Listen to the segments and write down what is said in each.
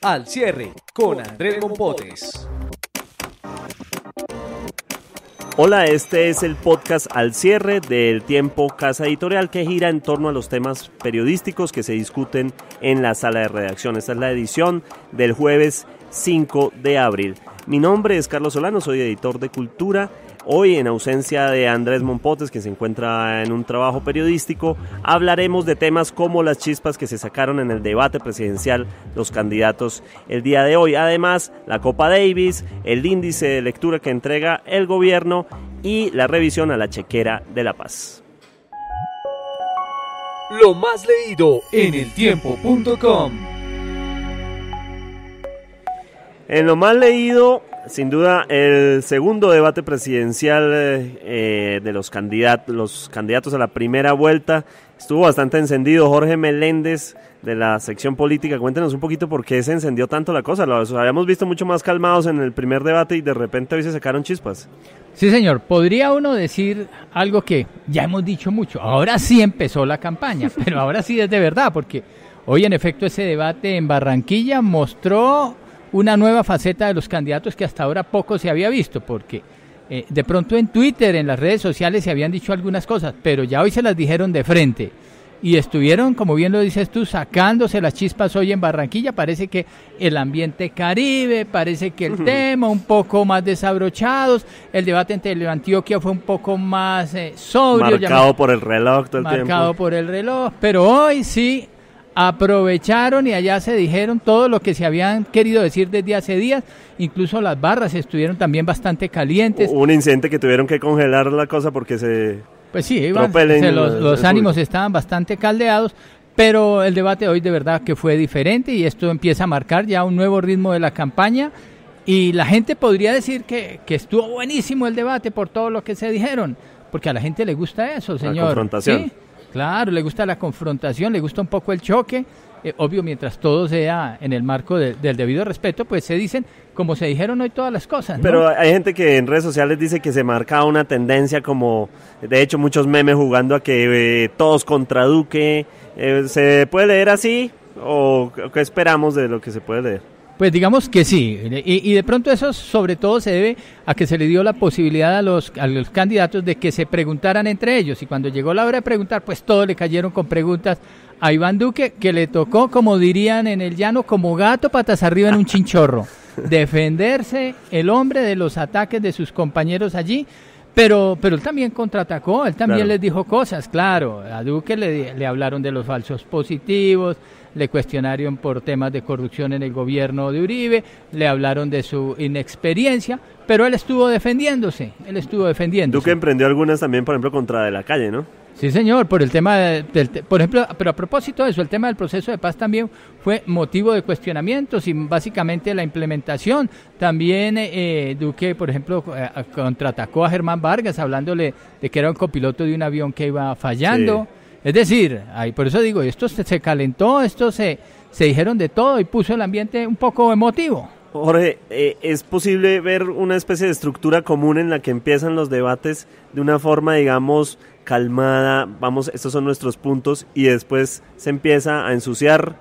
Al Cierre con Andrés Mompotes. Hola, este es el podcast Al Cierre del Tiempo Casa Editorial, que gira en torno a los temas periodísticos que se discuten en la sala de redacción. Esta es la edición del jueves 5 de abril. Mi nombre es Carlos Solano, soy editor de Cultura. Hoy, en ausencia de Andrés Mompotes, que se encuentra en un trabajo periodístico, hablaremos de temas como las chispas que se sacaron en el debate presidencial los candidatos el día de hoy. Además, la Copa Davis, el índice de lectura que entrega el gobierno y la revisión a la chequera de La Paz. Lo más leído en eltiempo.com. En lo más leído, sin duda, el segundo debate presidencial de los candidatos a la primera vuelta estuvo bastante encendido. Jorge Meléndez, de la sección política, cuéntenos un poquito por qué se encendió tanto la cosa. Los habíamos visto mucho más calmados en el primer debate y de repente hoy se sacaron chispas. Sí, señor. Podría uno decir algo que ya hemos dicho mucho. Ahora sí empezó la campaña, pero ahora sí es de verdad, porque hoy en efecto ese debate en Barranquilla mostró una nueva faceta de los candidatos que hasta ahora poco se había visto, porque de pronto en Twitter, en las redes sociales se habían dicho algunas cosas, pero ya hoy se las dijeron de frente y estuvieron, como bien lo dices tú, sacándose las chispas hoy en Barranquilla. Parece que el ambiente caribe, parece que el tema un poco más desabrochados, el debate entre Antioquia fue un poco más sobrio. Marcado por el reloj todo el tiempo. Marcado por el reloj, pero hoy sí aprovecharon y allá se dijeron todo lo que se habían querido decir desde hace días. Incluso las barras estuvieron también bastante calientes. Un incidente que tuvieron que congelar la cosa porque pues sí, los ánimos estaban bastante caldeados, pero el debate hoy de verdad que fue diferente y esto empieza a marcar ya un nuevo ritmo de la campaña y la gente podría decir que estuvo buenísimo el debate por todo lo que se dijeron, porque a la gente le gusta eso, señor. La confrontación. ¿Sí? Claro, le gusta la confrontación, le gusta un poco el choque, obvio, mientras todo sea en el marco del debido respeto, pues se dicen como se dijeron hoy todas las cosas, ¿no? Pero hay gente que en redes sociales dice que se marca una tendencia como, de hecho, muchos memes jugando a que todos contra Duque. ¿Se puede leer así o qué esperamos de lo que se puede leer? Pues digamos que sí, y de pronto eso sobre todo se debe a que se le dio la posibilidad a los candidatos de que se preguntaran entre ellos, y cuando llegó la hora de preguntar, pues todos le cayeron con preguntas a Iván Duque, que le tocó, como dirían en el llano, como gato patas arriba en un chinchorro, defenderse el hombre de los ataques de sus compañeros allí. Pero él también contraatacó, él también les dijo cosas, claro. A Duque le hablaron de los falsos positivos, le cuestionaron por temas de corrupción en el gobierno de Uribe, le hablaron de su inexperiencia, pero él estuvo defendiéndose. Duque emprendió algunas también, por ejemplo, contra De la Calle, ¿no? Sí, señor, por el tema, por ejemplo, pero a propósito de eso, el tema del proceso de paz también fue motivo de cuestionamientos y básicamente la implementación. También Duque, por ejemplo, contraatacó a Germán Vargas hablándole de que era un copiloto de un avión que iba fallando. Sí. Es decir, por eso digo, esto se calentó, se dijeron de todo y puso el ambiente un poco emotivo. Jorge, ¿es posible ver una especie de estructura común en la que empiezan los debates de una forma, digamos, calmada? Vamos, estos son nuestros puntos, y después se empieza a ensuciar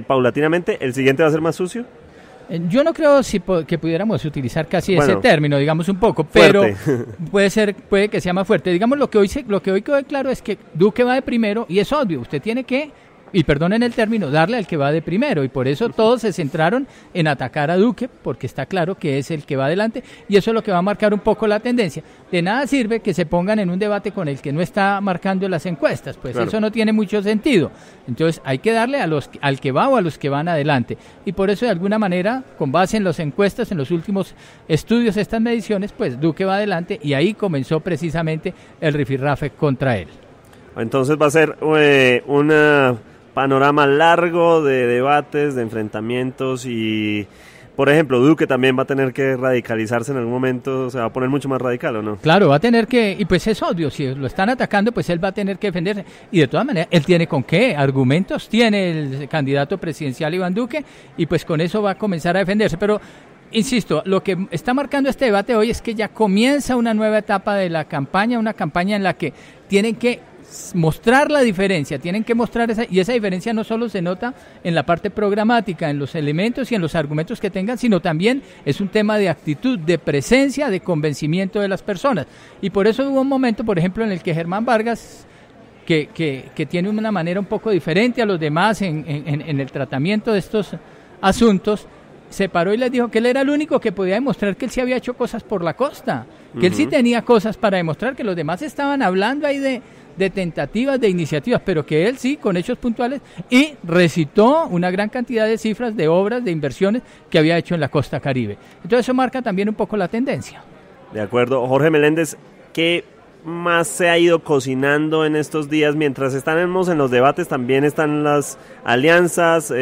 paulatinamente. ¿El siguiente va a ser más sucio? Yo no creo que pudiéramos utilizar casi ese término, digamos un poco, pero puede que sea más fuerte. Digamos, lo que hoy quedó claro es que Duque va de primero y es obvio, usted tiene que, y perdonen el término, darle al que va de primero, y por eso todos se centraron en atacar a Duque, porque está claro que es el que va adelante, y eso es lo que va a marcar un poco la tendencia. De nada sirve que se pongan en un debate con el que no está marcando las encuestas, pues claro, eso no tiene mucho sentido. Entonces hay que darle al que va o a los que van adelante, y por eso de alguna manera, con base en las encuestas, en los últimos estudios, estas mediciones, pues Duque va adelante, y ahí comenzó precisamente el rifirrafe contra él. Entonces va a ser una panorama largo de debates, de enfrentamientos, y por ejemplo Duque también va a tener que radicalizarse en algún momento, se va a poner mucho más radical, ¿o no? Claro, va a tener que, y pues es obvio, si lo están atacando, pues él va a tener que defenderse, y de todas maneras, él tiene con qué, argumentos tiene el candidato presidencial Iván Duque, y pues con eso va a comenzar a defenderse, pero insisto, lo que está marcando este debate hoy es que ya comienza una nueva etapa de la campaña, una campaña en la que tienen que mostrar la diferencia, tienen que mostrar esa diferencia no solo se nota en la parte programática, en los elementos y en los argumentos que tengan, sino también es un tema de actitud, de presencia, de convencimiento de las personas. Y por eso hubo un momento, por ejemplo, en el que Germán Vargas, que tiene una manera un poco diferente a los demás en el tratamiento de estos asuntos, se paró y les dijo que él era el único que podía demostrar que él sí había hecho cosas por la costa, que él sí tenía cosas para demostrar, que los demás estaban hablando ahí de tentativas, de iniciativas, pero que él sí, con hechos puntuales, y recitó una gran cantidad de cifras de obras, de inversiones que había hecho en la costa Caribe. Entonces eso marca también un poco la tendencia. De acuerdo. Jorge Meléndez, ¿qué más se ha ido cocinando en estos días? Mientras estamos en los debates, también están las alianzas,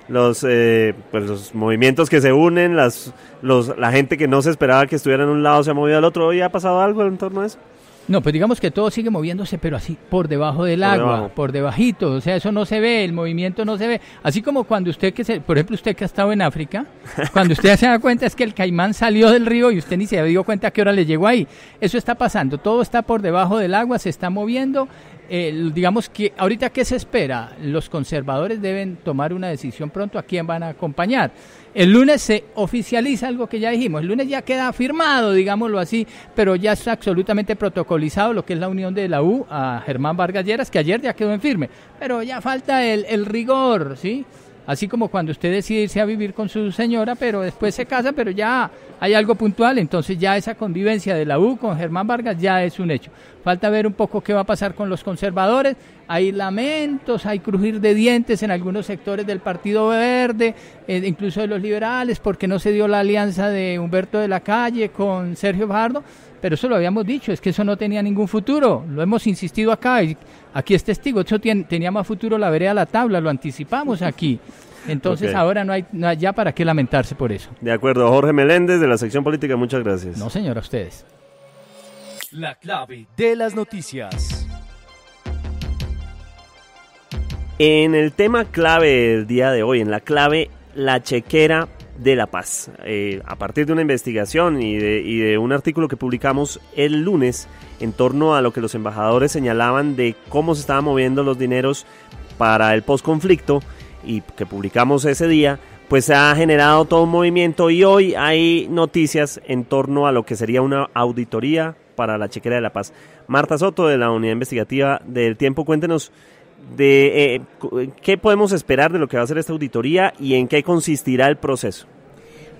los movimientos que se unen, la gente que no se esperaba que estuviera en un lado se ha movido al otro. ¿Hoy ha pasado algo en torno a eso? No, pues digamos que todo sigue moviéndose, pero así, por debajo del agua, por debajito, o sea, eso no se ve, el movimiento no se ve. Así como cuando usted, por ejemplo, usted que ha estado en África, cuando usted se da cuenta es que el caimán salió del río y usted ni se dio cuenta a qué hora le llegó ahí. Eso está pasando, todo está por debajo del agua, se está moviendo. Digamos que ahorita, ¿qué se espera? Los conservadores deben tomar una decisión pronto a quién van a acompañar. El lunes se oficializa algo que ya dijimos, el lunes ya queda firmado, digámoslo así, pero ya está absolutamente protocolizado lo que es la unión de la U a Germán Vargas Lleras, que ayer ya quedó en firme, pero ya falta el rigor, ¿sí? Así como cuando usted decide irse a vivir con su señora, pero después se casa, pero ya hay algo puntual, entonces ya esa convivencia de la U con Germán Vargas ya es un hecho. Falta ver un poco qué va a pasar con los conservadores, hay lamentos, hay crujir de dientes en algunos sectores del Partido Verde, incluso de los liberales, porque no se dio la alianza de Humberto de la Calle con Sergio Fajardo, pero eso lo habíamos dicho, es que eso no tenía ningún futuro, lo hemos insistido acá, y aquí es testigo, eso tenía más futuro la vereda a la tabla, lo anticipamos aquí. Entonces okay. Ahora no hay ya para qué lamentarse por eso. De acuerdo, Jorge Meléndez de la sección política, muchas gracias. No, señor, a ustedes. La clave de las noticias. En el tema clave del día de hoy, en la clave, la chequera de La Paz. A partir de una investigación y de un artículo que publicamos el lunes en torno a lo que los embajadores señalaban de cómo se estaban moviendo los dineros para el posconflicto y que publicamos ese día, pues se ha generado todo un movimiento y hoy hay noticias en torno a lo que sería una auditoría para la chequera de La Paz. Marta Soto, de la Unidad Investigativa del Tiempo, cuéntenos de qué podemos esperar de lo que va a ser esta auditoría y en qué consistirá el proceso.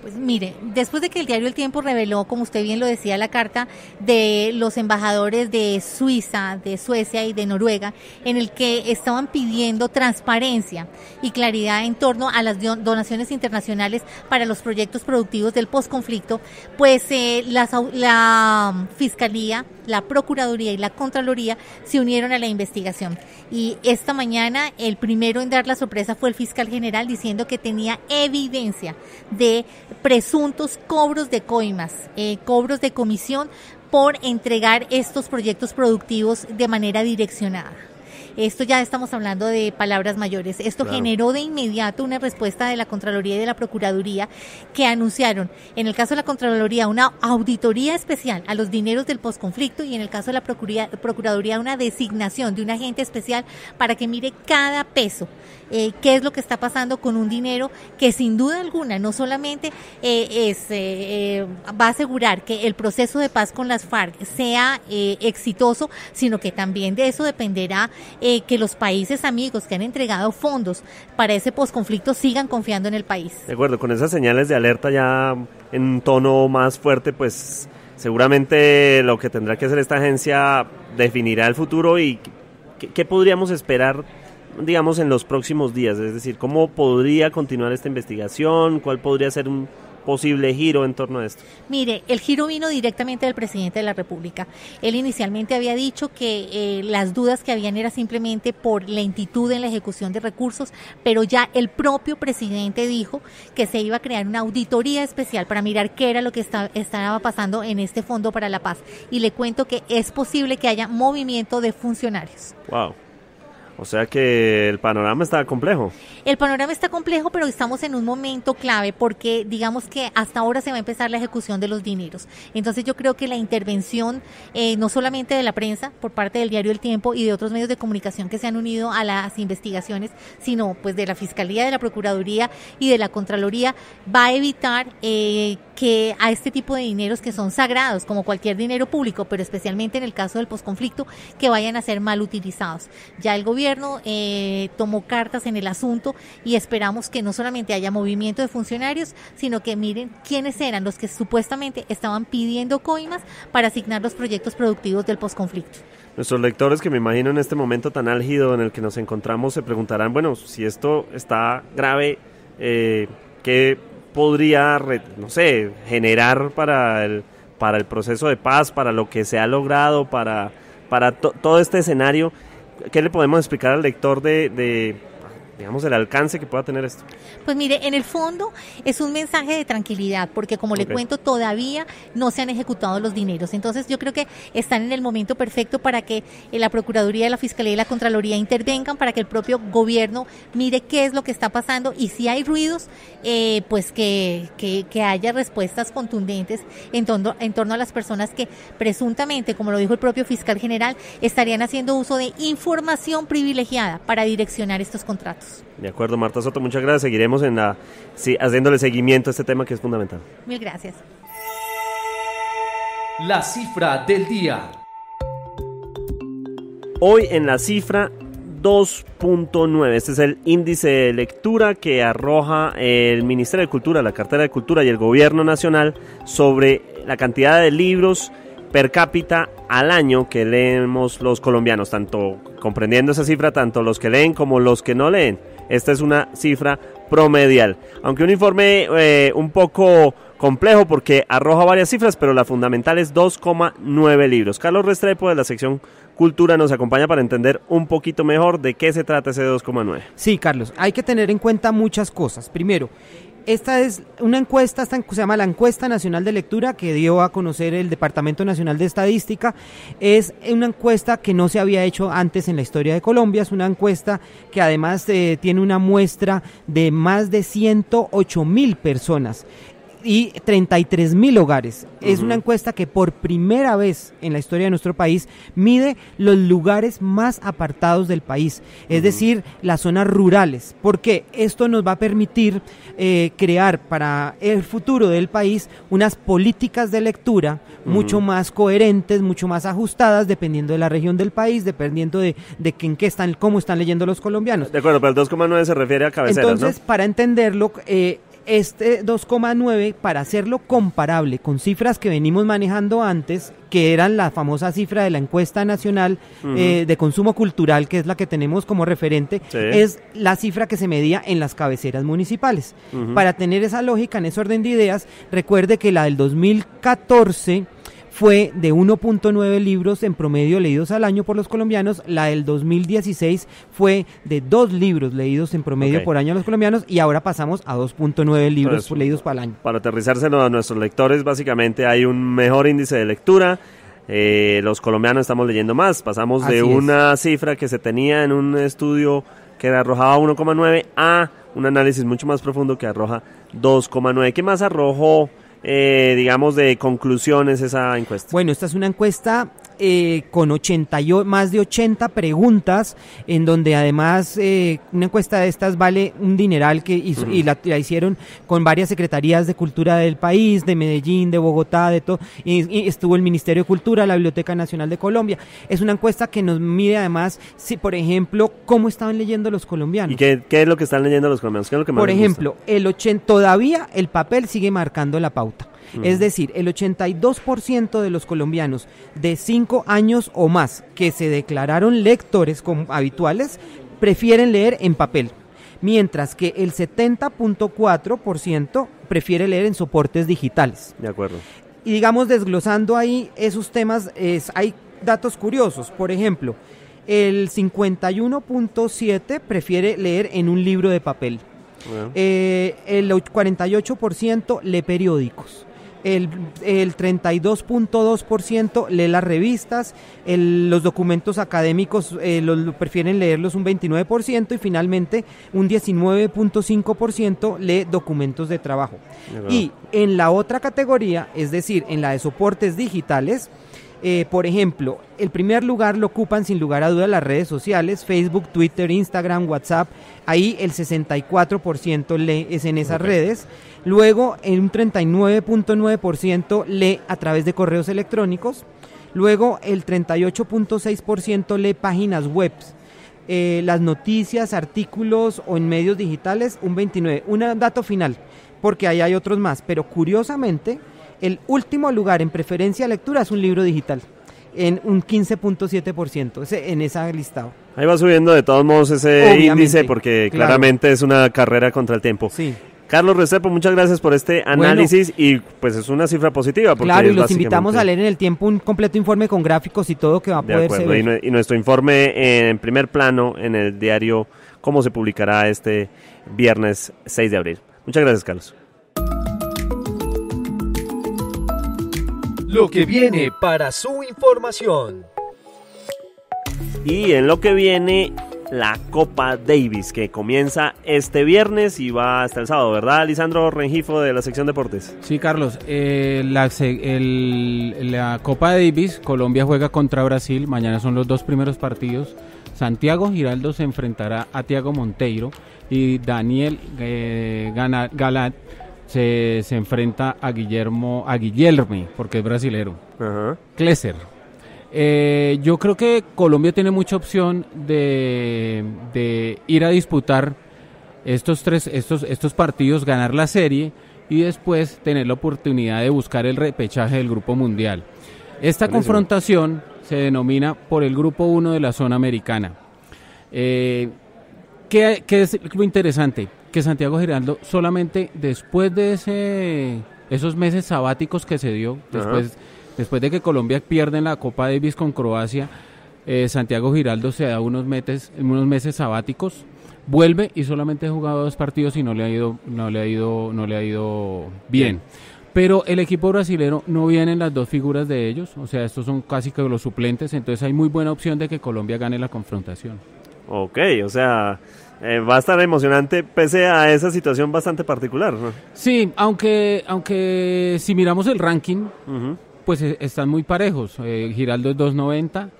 Pues mire, después de que el diario El Tiempo reveló, como usted bien lo decía, la carta de los embajadores de Suiza, de Suecia y de Noruega, en el que estaban pidiendo transparencia y claridad en torno a las donaciones internacionales para los proyectos productivos del posconflicto, pues la Fiscalía, la Procuraduría y la Contraloría se unieron a la investigación. Y esta mañana el primero en dar la sorpresa fue el fiscal general, diciendo que tenía evidencia de presuntos cobros de coimas, cobros de comisión por entregar estos proyectos productivos de manera direccionada. Esto ya estamos hablando de palabras mayores. Esto claro. Generó de inmediato una respuesta de la Contraloría y de la Procuraduría, que anunciaron, en el caso de la Contraloría, una auditoría especial a los dineros del posconflicto, y en el caso de la Procuraduría una designación de un agente especial para que mire cada peso. Qué es lo que está pasando con un dinero que sin duda alguna no solamente va a asegurar que el proceso de paz con las FARC sea exitoso, sino que también de eso dependerá que los países amigos que han entregado fondos para ese posconflicto sigan confiando en el país. De acuerdo, con esas señales de alerta ya en un tono más fuerte, pues seguramente lo que tendrá que hacer esta agencia definirá el futuro y qué podríamos esperar, digamos, en los próximos días. Es decir, ¿cómo podría continuar esta investigación? ¿Cuál podría ser un posible giro en torno a esto? Mire, el giro vino directamente del presidente de la República. Él inicialmente había dicho que las dudas que habían era simplemente por lentitud en la ejecución de recursos, pero ya el propio presidente dijo que se iba a crear una auditoría especial para mirar qué era lo que estaba pasando en este Fondo para la Paz. Y le cuento que es posible que haya movimiento de funcionarios. Wow. O sea que el panorama está complejo. El panorama está complejo, pero estamos en un momento clave porque digamos que hasta ahora se va a empezar la ejecución de los dineros. Entonces yo creo que la intervención no solamente de la prensa, por parte del diario El Tiempo y de otros medios de comunicación que se han unido a las investigaciones, sino pues de la Fiscalía, de la Procuraduría y de la Contraloría, va a evitar que a este tipo de dineros que son sagrados, como cualquier dinero público, pero especialmente en el caso del posconflicto, que vayan a ser mal utilizados. Ya el gobierno tomó cartas en el asunto y esperamos que no solamente haya movimiento de funcionarios, sino que miren quiénes eran los que supuestamente estaban pidiendo coimas para asignar los proyectos productivos del posconflicto. Nuestros lectores, que me imagino en este momento tan álgido en el que nos encontramos, se preguntarán, bueno, si esto está grave, ¿qué podría, generar para el proceso de paz, para lo que se ha logrado, para todo este escenario? ¿Qué le podemos explicar al lector digamos, el alcance que pueda tener esto? Pues mire, en el fondo es un mensaje de tranquilidad, porque como le cuento, todavía no se han ejecutado los dineros. Entonces yo creo que están en el momento perfecto para que la Procuraduría, la Fiscalía y la Contraloría intervengan, para que el propio gobierno mire qué es lo que está pasando y si hay ruidos, pues que haya respuestas contundentes en torno a las personas que presuntamente, como lo dijo el propio fiscal general, estarían haciendo uso de información privilegiada para direccionar estos contratos. De acuerdo, Marta Soto, muchas gracias. Seguiremos haciéndole seguimiento a este tema que es fundamental. Mil gracias. La cifra del día. Hoy en la cifra 2.9. Este es el índice de lectura que arroja el Ministerio de Cultura, la Cartera de Cultura y el Gobierno Nacional sobre la cantidad de libros per cápita al año que leemos los colombianos, tanto comprendiendo esa cifra, tanto los que leen como los que no leen. Esta es una cifra promedial, aunque un informe un poco complejo porque arroja varias cifras, pero la fundamental es 2,9 libros. Carlos Restrepo, de la sección Cultura, nos acompaña para entender un poquito mejor de qué se trata ese 2,9. Sí, Carlos, hay que tener en cuenta muchas cosas. Primero, esta es una encuesta, se llama la Encuesta Nacional de Lectura, que dio a conocer el Departamento Nacional de Estadística. Es una encuesta que no se había hecho antes en la historia de Colombia. Es una encuesta que además tiene una muestra de más de 108.000 personas y 33.000 hogares. Es una encuesta que por primera vez en la historia de nuestro país mide los lugares más apartados del país, es decir, las zonas rurales, porque esto nos va a permitir crear para el futuro del país unas políticas de lectura mucho más coherentes, mucho más ajustadas, dependiendo de la región del país, dependiendo de cómo están leyendo los colombianos. De acuerdo, pero el 2,9 se refiere a cabeceras, entonces, ¿no? Para entenderlo, este 2,9, para hacerlo comparable con cifras que venimos manejando antes, que eran la famosa cifra de la encuesta nacional de consumo cultural, que es la que tenemos como referente, es la cifra que se medía en las cabeceras municipales. Para tener esa lógica, en ese orden de ideas, recuerde que la del 2014 fue de 1.9 libros en promedio leídos al año por los colombianos. La del 2016 fue de 2 libros leídos en promedio por año a los colombianos, y ahora pasamos a 2.9 libros leídos para el año. Para aterrizárselo a nuestros lectores, básicamente hay un mejor índice de lectura. Los colombianos estamos leyendo más. Pasamos de una cifra que se tenía en un estudio que arrojaba 1,9 a un análisis mucho más profundo que arroja 2,9. ¿Qué más arrojó, digamos, de conclusiones esa encuesta? Bueno, esta es una encuesta con más de 80 preguntas, en donde además una encuesta de estas vale un dineral y la hicieron con varias secretarías de cultura del país, de Medellín, de Bogotá, de todo, y estuvo el Ministerio de Cultura, la Biblioteca Nacional de Colombia. Es una encuesta que nos mide además, si, por ejemplo, cómo estaban leyendo los colombianos. ¿Y qué es lo que están leyendo los colombianos? ¿Qué es lo que más por ejemplo, todavía el papel sigue marcando la pauta. Es decir, el 82% de los colombianos de 5 años o más que se declararon lectores habituales prefieren leer en papel, mientras que el 70.4% prefiere leer en soportes digitales. De acuerdo. Y digamos, desglosando ahí esos temas, hay datos curiosos. Por ejemplo, el 51.7% prefiere leer en un libro de papel. El 48% lee periódicos. el 32.2% lee las revistas, los documentos académicos prefieren leerlos un 29% y finalmente un 19.5% lee documentos de trabajo. Y en la otra categoría, es decir, en la de soportes digitales, por ejemplo, el primer lugar lo ocupan sin lugar a dudas las redes sociales, Facebook, Twitter, Instagram, WhatsApp. Ahí el 64% lee es en esas redes. Luego, en un 39.9% lee a través de correos electrónicos. Luego, el 38.6% lee páginas web. Las noticias, artículos o en medios digitales, un 29%. Un dato final, porque ahí hay otros más, pero curiosamente, el último lugar en preferencia de lectura es un libro digital, en un 15.7%, en ese listado. Ahí va subiendo de todos modos ese índice, porque claramente es una carrera contra el tiempo. Sí. Carlos Restrepo, muchas gracias por este análisis y pues es una cifra positiva. Porque claro, y los invitamos a leer en El Tiempo un completo informe con gráficos y todo que va a poderse ver. Y nuestro informe en primer plano en el diario, cómo se publicará este viernes 6 de abril. Muchas gracias, Carlos. Lo que viene para su información. Y en lo que viene, la Copa Davis, que comienza este viernes y va hasta el sábado, ¿verdad, Lisandro Rengifo, de la sección Deportes? Sí, Carlos, la Copa Davis, Colombia juega contra Brasil, mañana son los dos primeros partidos. Santiago Giraldo se enfrentará a Thiago Monteiro y Daniel Galat se enfrenta a Guillermo, porque es brasilero. Klesser. Yo creo que Colombia tiene mucha opción de ir a disputar estos partidos, ganar la serie y después tener la oportunidad de buscar el repechaje del Grupo Mundial. Esta confrontación se denomina por el Grupo 1 de la zona americana. ¿Qué es lo interesante? Que Santiago Giraldo solamente después de esos meses sabáticos que se dio, después de que Colombia pierde en la Copa Davis con Croacia, Santiago Giraldo se da unos meses sabáticos, vuelve y solamente ha jugado 2 partidos y no le ha ido bien. Pero el equipo brasilero no vienen las 2 figuras de ellos, o sea, estos son casi que los suplentes, entonces hay muy buena opción de que Colombia gane la confrontación. Ok, o sea, va a estar emocionante pese a esa situación bastante particular, ¿no? Sí, aunque si miramos el ranking, pues están muy parejos. Giraldo es 290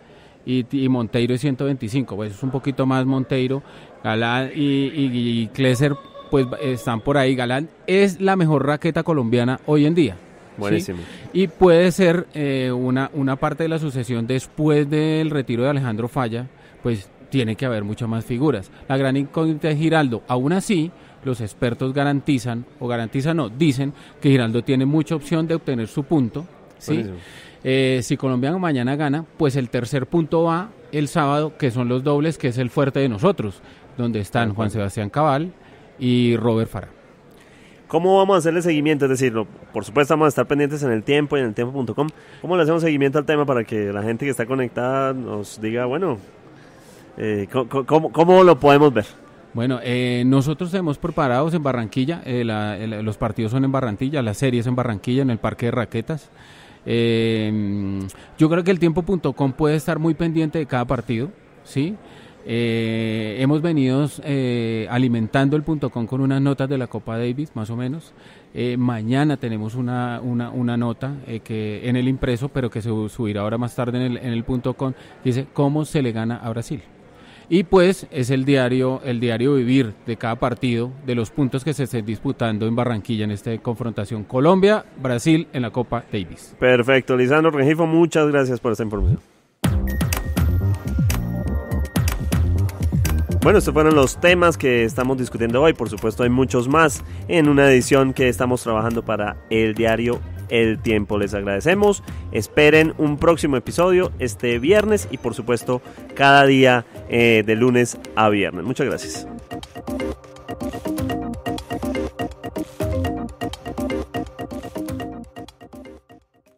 y Monteiro es 125, pues es un poquito más Monteiro. Galán y Klesser pues están por ahí. Galán es la mejor raqueta colombiana hoy en día. Buenísimo. ¿Sí? Y puede ser una parte de la sucesión después del retiro de Alejandro Falla, pues tiene que haber muchas más figuras. La gran incógnita de Giraldo, aún así, los expertos dicen que Giraldo tiene mucha opción de obtener su punto, ¿sí? Si Colombia mañana gana, pues el tercer punto va el sábado, que son los dobles, que es el fuerte de nosotros, donde están Juan Sebastián Cabal y Robert Farah. ¿Cómo vamos a hacerle seguimiento? Es decir, por supuesto vamos a estar pendientes en El Tiempo y en eltiempo.com. ¿Cómo le hacemos seguimiento al tema para que la gente que está conectada nos diga, bueno, ¿cómo lo podemos ver? Bueno, nosotros hemos preparados en Barranquilla, los partidos son en Barranquilla, la serie es en Barranquilla, en el Parque de Raquetas. Yo creo que eltiempo.com puede estar muy pendiente de cada partido, ¿sí? Hemos venido alimentando el .com con unas notas de la Copa Davis, más o menos. Mañana tenemos una nota que en el impreso, pero que se subirá ahora más tarde en el .com, dice cómo se le gana a Brasil. Y pues es el diario vivir de cada partido, de los puntos que se estén disputando en Barranquilla en esta confrontación Colombia-Brasil en la Copa Davis. Perfecto, Lisandro Rengifo, muchas gracias por esta información. Bueno, estos fueron los temas que estamos discutiendo hoy. Por supuesto, hay muchos más en una edición que estamos trabajando para el diario El Tiempo. Les agradecemos. Esperen un próximo episodio este viernes y, por supuesto, cada día de lunes a viernes. Muchas gracias.